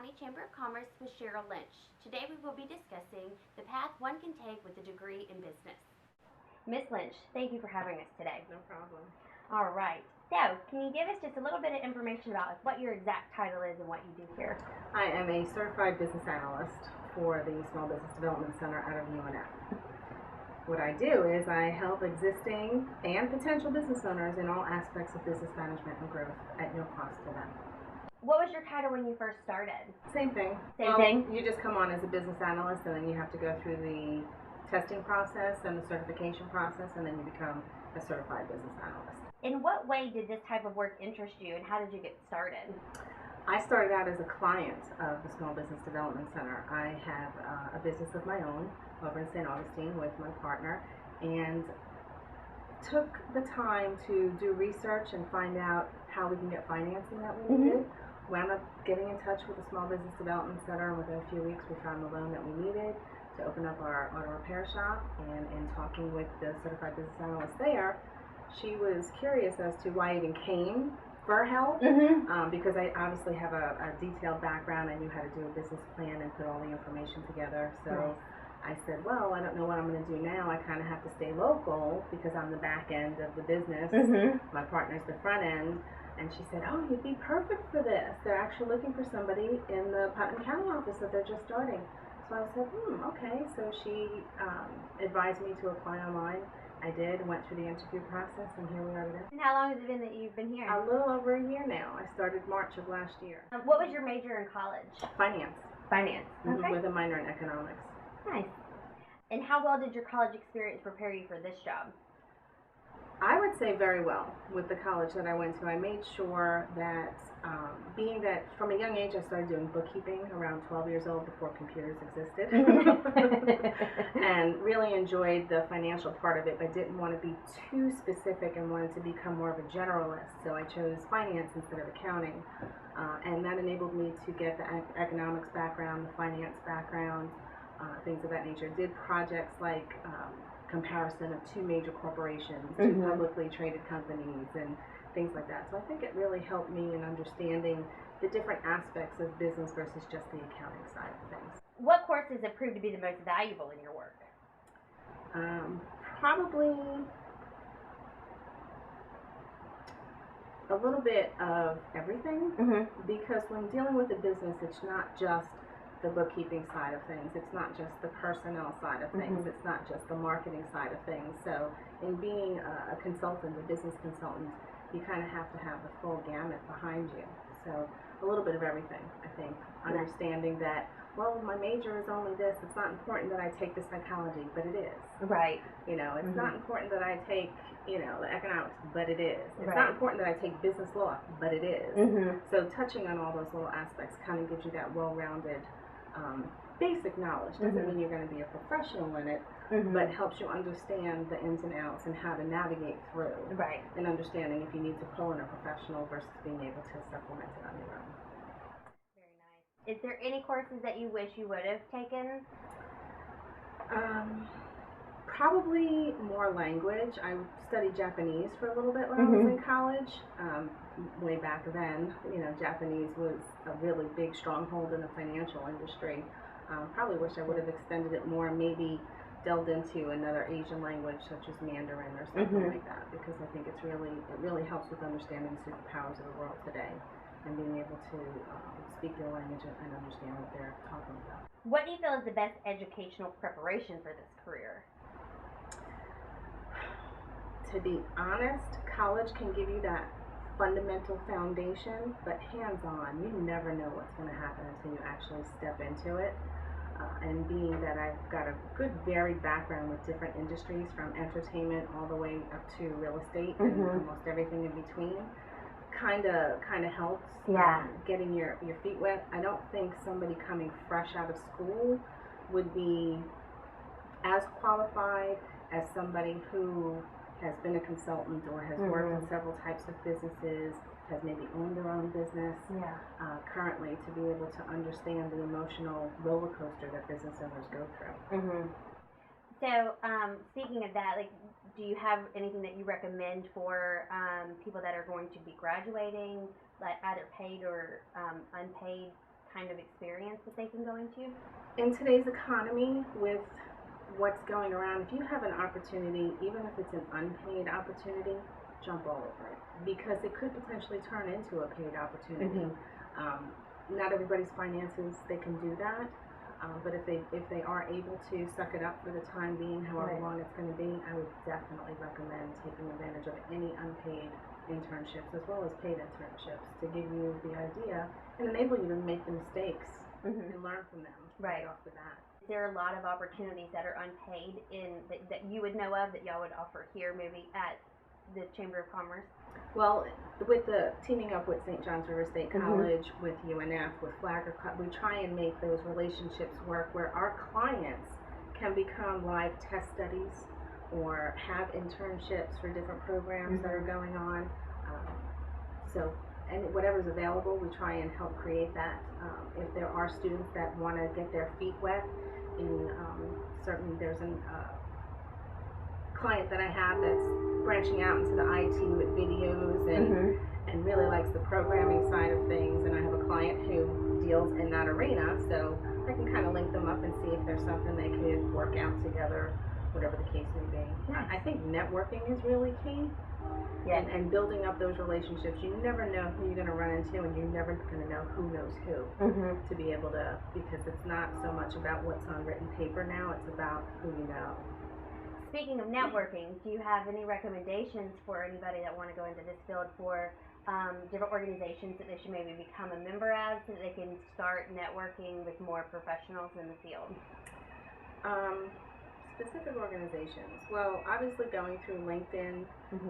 County Chamber of Commerce with Cheryl Lynch. Today we will be discussing the path one can take with a degree in business. Ms. Lynch, thank you for having us today. No problem. All right. So, can you give us just a little bit of information about what your exact title is and what you do here? I am a certified business analyst for the Small Business Development Center out of UNF. What I do is I help existing and potential business owners in all aspects of business management and growth at no cost to them. What was your title when you first started? Same thing. Same thing? You just come on as a business analyst, and then you have to go through the testing process and the certification process, and then you become a certified business analyst. In what way did this type of work interest you, and how did you get started? I started out as a client of the Small Business Development Center. I have a business of my own over in St. Augustine with my partner, and took the time to do research and find out how we can get financing that we needed. Wound up getting in touch with the Small Business Development Center, and within a few weeks we found the loan that we needed to open up our auto repair shop. And in talking with the certified business analyst there, she was curious as to why I even came for help, because I obviously have a detailed background. I knew how to do a business plan and put all the information together. So I said, well, I don't know what I'm going to do now. I kind of have to stay local because I'm the back end of the business. My partner's the front end. And she said, oh, you'd be perfect for this. They're actually looking for somebody in the Putnam County office that they're just starting. So I said, okay. So she advised me to apply online. I did, went through the interview process, and here we are today. And how long has it been that you've been here? A little over a year now. I started March of last year. What was your major in college? Finance. Finance. Okay. With a minor in economics. Nice. And how well did your college experience prepare you for this job? I would say very well. With the college that I went to, I made sure that, being that from a young age I started doing bookkeeping around 12 years old before computers existed, and really enjoyed the financial part of it, but didn't want to be too specific and wanted to become more of a generalist. So I chose finance instead of accounting, and that enabled me to get the economics background, the finance background, things of that nature. Did projects like comparison of two major corporations, two publicly traded companies, and things like that. So I think it really helped me in understanding the different aspects of business versus just the accounting side of things. What courses have proved to be the most valuable in your work? Probably a little bit of everything, because when dealing with a business, it's not just the bookkeeping side of things, it's not just the personnel side of things, it's not just the marketing side of things. So in being a consultant, a business consultant, you kind of have to have the full gamut behind you. So a little bit of everything, I think. Understanding that, well, my major is only this, it's not important that I take the psychology, but it is. Right. You know, it's not important that I take, you know, the economics, but it is. It's not important that I take business law, but it is. So touching on all those little aspects kind of gives you that well-rounded basic knowledge. Doesn't mean you're going to be a professional in it, but helps you understand the ins and outs and how to navigate through. Right. And understanding if you need to pull in a professional versus being able to supplement it on your own. Very nice. Is there any courses that you wish you would have taken? Probably more language. I studied Japanese for a little bit when I was in college. Way back then, you know, Japanese was a really big stronghold in the financial industry. Probably wish I would have extended it more, maybe delved into another Asian language such as Mandarin or something like that, because I think it really helps with understanding the superpowers of the world today and being able to speak their language and understand what they're talking about. What do you feel is the best educational preparation for this career? To be honest, college can give you that fundamental foundation, but hands-on, you never know what's going to happen until you actually step into it. And being that I've got a good varied background with different industries, from entertainment all the way up to real estate and almost everything in between, kind of helps getting your feet wet. I don't think somebody coming fresh out of school would be as qualified as somebody who has been a consultant or has worked in several types of businesses, has maybe owned their own business currently, to be able to understand the emotional roller coaster that business owners go through. So, speaking of that, like, do you have anything that you recommend for people that are going to be graduating, like either paid or unpaid kind of experience that they can go into? In today's economy, with what's going around, if you have an opportunity, even if it's an unpaid opportunity, jump all over it, because it could potentially turn into a paid opportunity. Not everybody's finances, they can do that. But if they are able to suck it up for the time being, however long it's going to be, I would definitely recommend taking advantage of any unpaid internships as well as paid internships to give you the idea and enable you to make the mistakes and learn from them right off the bat. Is there a lot of opportunities that are unpaid that you would know of that y'all would offer here, maybe at the Chamber of Commerce? Well, with the teaming up with St. John's River State College, with UNF, with Flagler, we try and make those relationships work where our clients can become live test studies or have internships for different programs that are going on. And whatever's available, we try and help create that. If there are students that want to get their feet wet in certainly there's a client that I have that's branching out into the IT with videos and really likes the programming side of things, and I have a client who deals in that arena, so I can kind of link them up and see if there's something they could work out together, whatever the case may be. I think networking is really key. And building up those relationships. You never know who you're going to run into, and you're never going to know who knows who to be able to, because it's not so much about what's on written paper now, it's about who you know. Speaking of networking, do you have any recommendations for anybody that want to go into this field for different organizations that they should maybe become a member of so that they can start networking with more professionals in the field? Specific organizations. Well, obviously going through LinkedIn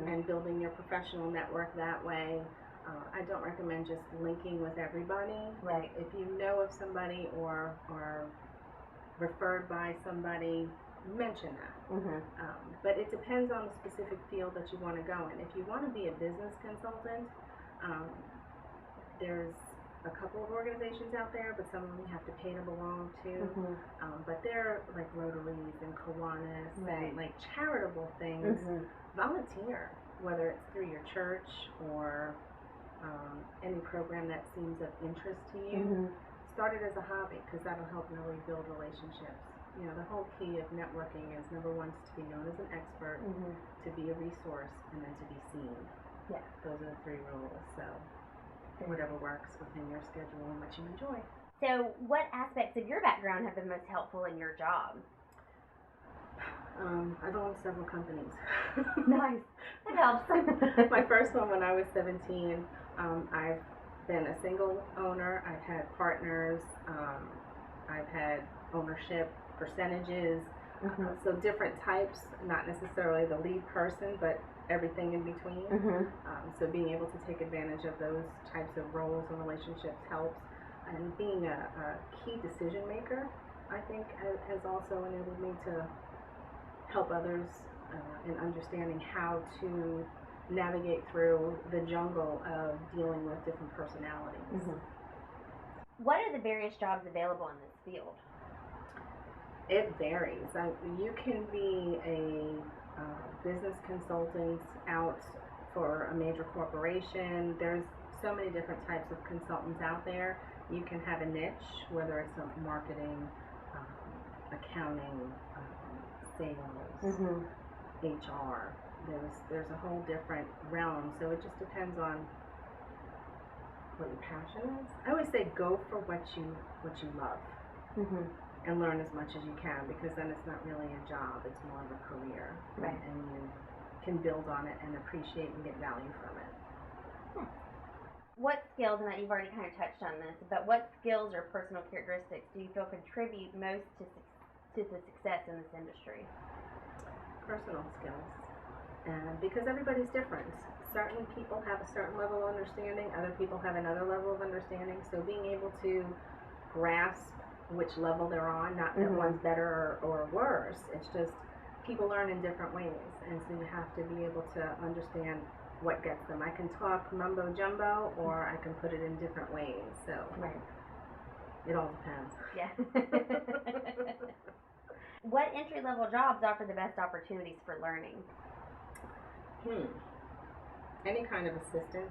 and building your professional network that way. I don't recommend just linking with everybody. Right. If you know of somebody or referred by somebody, mention that. But it depends on the specific field that you want to go in. If you want to be a business consultant, there's a couple of organizations out there, but some of them you have to pay to belong to. But they're like Rotaries and Kiwanis and like charitable things. Volunteer, whether it's through your church or any program that seems of interest to you. Start it as a hobby, because that'll help really build relationships. You know, the whole key of networking is, number one, to be known as an expert, to be a resource, and then to be seen. Those are the 3 rules. So whatever works within your schedule and what you enjoy. So what aspects of your background have been most helpful in your job? I've owned several companies. Nice. That helps. My first one when I was 17, I've been a single owner. I've had partners. I've had ownership percentages. So different types, not necessarily the lead person, but everything in between. So being able to take advantage of those types of roles and relationships helps. And being a key decision maker, I think, has also enabled me to help others in understanding how to navigate through the jungle of dealing with different personalities. What are the various jobs available in this field? It varies. You can be a business consultant out for a major corporation. There's so many different types of consultants out there. You can have a niche, whether it's marketing, accounting, sales, HR. There's a whole different realm. So it just depends on what your passion is. I always say go for what you love. And learn as much as you can, because then it's not really a job, it's more of a career. And you can build on it and appreciate and get value from it. What skills, and you've already kind of touched on this, but what skills or personal characteristics do you feel contribute most to the success in this industry? Personal skills. And because everybody's different. Certain people have a certain level of understanding, other people have another level of understanding, so being able to grasp which level they're on, not that one's better or worse, it's just people learn in different ways, and so you have to be able to understand what gets them. I can talk mumbo jumbo, or I can put it in different ways, so it all depends. What entry-level jobs offer the best opportunities for learning? Any kind of assistant.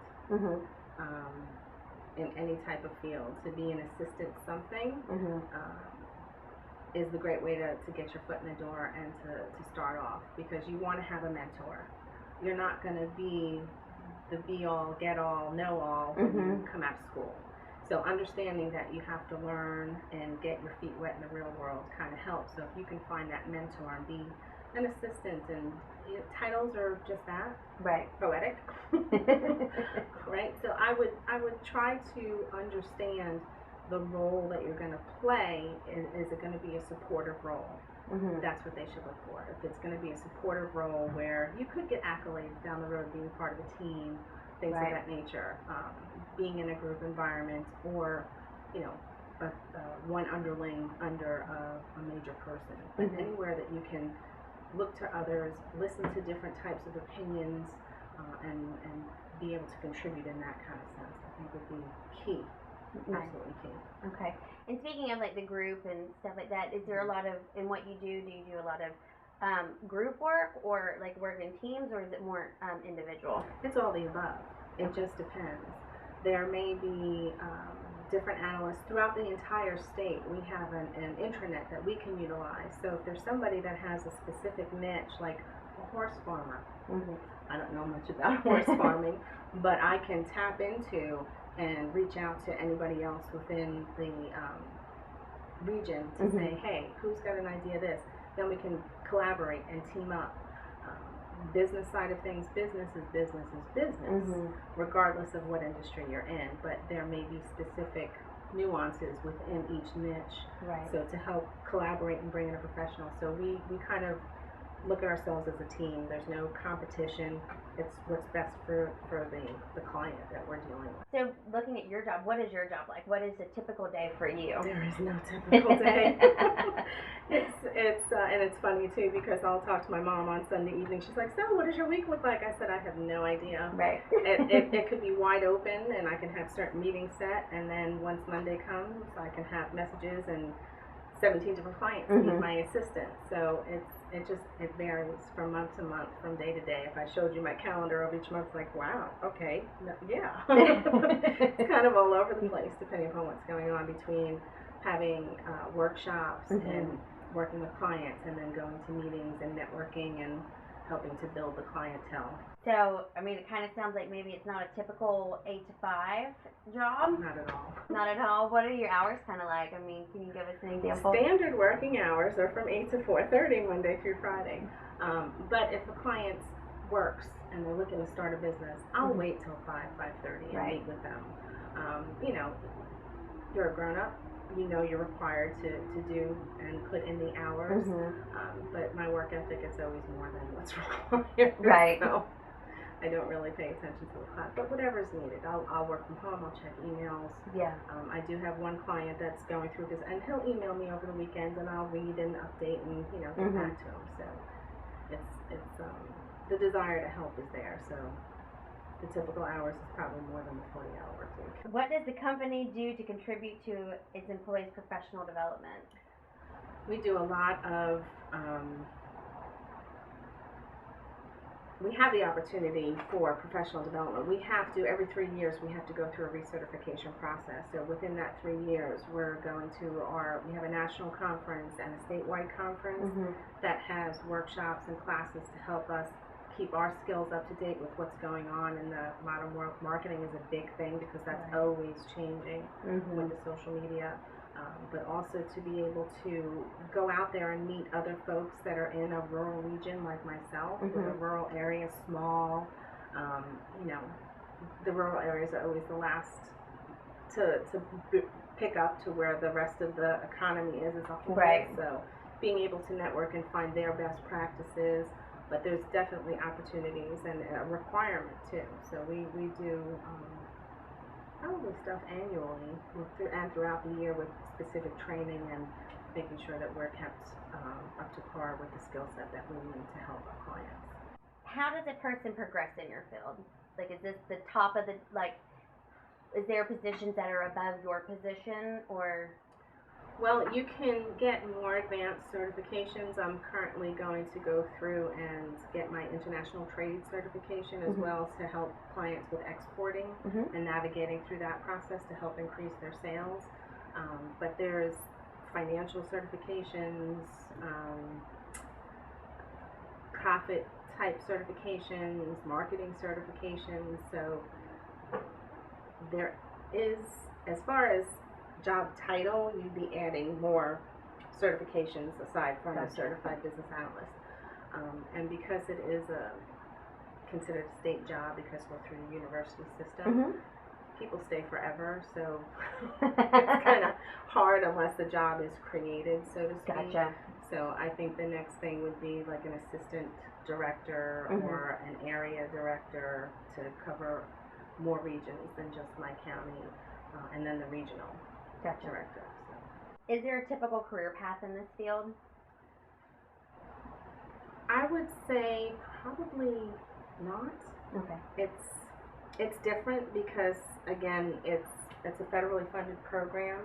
in any type of field. To be an assistant something is the great way to get your foot in the door and to start off, because you want to have a mentor. You're not going to be the be-all, get-all, know-all when you come out of school. So understanding that you have to learn and get your feet wet in the real world kind of helps. So if you can find that mentor and be an assistant, and titles are just that, right? Poetic, right? So I would try to understand the role that you're going to play. Is it going to be a supportive role? That's what they should look for. If it's going to be a supportive role where you could get accolades down the road, being part of a team, things of that nature, being in a group environment, or one underling under a major person, but anywhere that you can look to others, listen to different types of opinions, and be able to contribute in that kind of sense, I think would be key. Absolutely key. Okay. And speaking of like the group and stuff like that, is there a lot of, in what you do you do a lot of group work, or like work in teams, or is it more individual? It's all the above. It just depends. There may be different analysts throughout the entire state. We have an intranet that we can utilize. So if there's somebody that has a specific niche, like a horse farmer, I don't know much about horse farming, but I can tap into and reach out to anybody else within the region to say, hey, who's got an idea of this? Then we can collaborate and team up. Business side of things, business is business is business, regardless of what industry you're in, but there may be specific nuances within each niche. Right. So to help collaborate and bring in a professional. So we kind of look at ourselves as a team. There's no competition. It's what's best for the client that we're dealing with. So looking at your job, what is your job like? What is a typical day for you? There is no typical day. And it's funny too, because I'll talk to my mom on Sunday evening. She's like, so what does your week look like? I said, I have no idea. Right. It could be wide open, and I can have certain meetings set, and then once Monday comes, I can have messages and 17 different clients need my assistance. So it varies from month to month, from day to day. If I showed you my calendar of each month, it's like, wow, okay, yeah. It's kind of all over the place depending upon what's going on, between having workshops and working with clients, and then going to meetings and networking and helping to build the clientele. So, I mean, it kind of sounds like maybe it's not a typical 8 to 5 job. Not at all. Not at all. What are your hours kind of like? I mean, can you give us an example? Standard working hours are from 8 to 4:30 Monday through Friday. But if a client works and they're looking to start a business, I'll wait till 5:30 and meet with them. You're a grown-up. You know you're required to do and put in the hours. But my work ethic is always more than what's required. Right. So I don't really pay attention to the clock, but whatever's needed. I'll work from home, I'll check emails. Yeah. I do have one client that's going through this, and he'll email me over the weekends, and I'll read and update and get back to him. So it's the desire to help is there. So the typical hours is probably more than the 40-hour work week. What does the company do to contribute to its employees' professional development? We do a lot of we have the opportunity for professional development. We have to, every 3 years, we have to go through a recertification process. So within that 3 years, we're going to we have a national conference and a statewide conference that has workshops and classes to help us keep our skills up to date with what's going on in the modern world. Marketing is a big thing, because that's always changing with the social media. But also to be able to go out there and meet other folks that are in a rural region like myself, with a rural area, small. The rural areas are always the last to pick up to where the rest of the economy is as a whole. Right. So being able to network and find their best practices, but there's definitely opportunities and a requirement too. So we do probably stuff annually and throughout the year with specific training and making sure that we're kept up to par with the skill set that we need to help our clients. How does a person progress in your field? Like, is this the top of the, like, is there positions that are above your position, or? Well, you can get more advanced certifications. I'm currently going to go through and get my international trade certification as well to help clients with exporting and navigating through that process to help increase their sales. But there's financial certifications, profit type certifications, marketing certifications. So there is, as far as job title, you'd be adding more certifications aside from a certified business analyst. And because it is considered a state job because we're through the university system, people stay forever, so it's kind of hard unless the job is created, so to speak. Gotcha. So I think the next thing would be like an assistant director or an area director to cover more regions than just my county, and then the regional director. So. Is there a typical career path in this field? I would say probably not. Okay. It's different because again it's a federally funded program,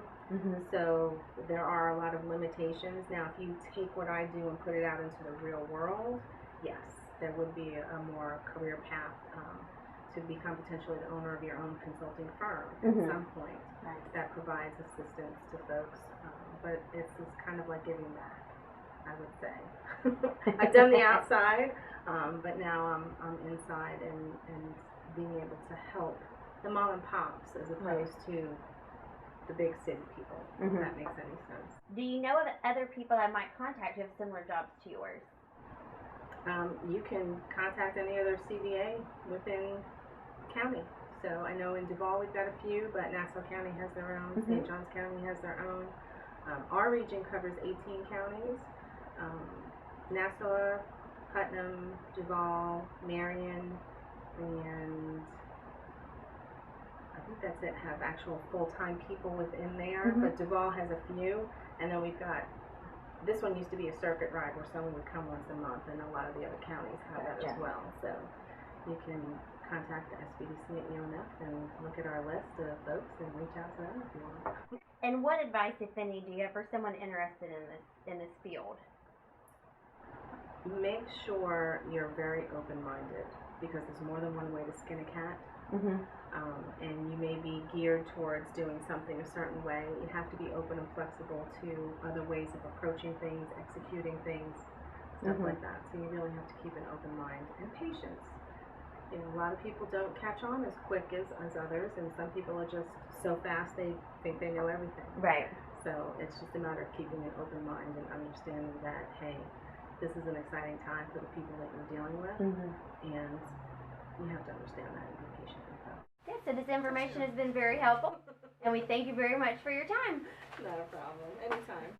so there are a lot of limitations. Now, if you take what I do and put it out into the real world, yes, there would be a more career path to become potentially the owner of your own consulting firm at some point that provides assistance to folks. But it's just kind of like giving back, I would say. I've done the outside, but now I'm inside and being able to help the mom and pops as opposed to the big city people, if that makes any sense. Do you know of other people that might contact you with similar jobs to yours? You can contact any other CVA within county. So I know in Duval we've got a few, but Nassau County has their own, St. Johns County has their own. Our region covers 18 counties. Nassau, Putnam, Duval, Marion, and I think that's it, have actual full-time people within there, but Duval has a few, and then we've got, this one used to be a circuit ride where someone would come once a month, and a lot of the other counties have that as well, so you can contact the SBDC at UNF and look at our list of folks and reach out to them if you want. And what advice, if any, do you have for someone interested in this field? Make sure you're very open-minded, because there's more than one way to skin a cat. And you may be geared towards doing something a certain way. You have to be open and flexible to other ways of approaching things, executing things, stuff like that. So you really have to keep an open mind and patience. You know, a lot of people don't catch on as quick as others, and some people are just so fast they think they know everything. Right. So it's just a matter of keeping an open mind and understanding that, hey, this is an exciting time for the people that you're dealing with, and you have to understand that and be patient with them. Yes, so this information has been very helpful, and we thank you very much for your time. Not a problem. Anytime.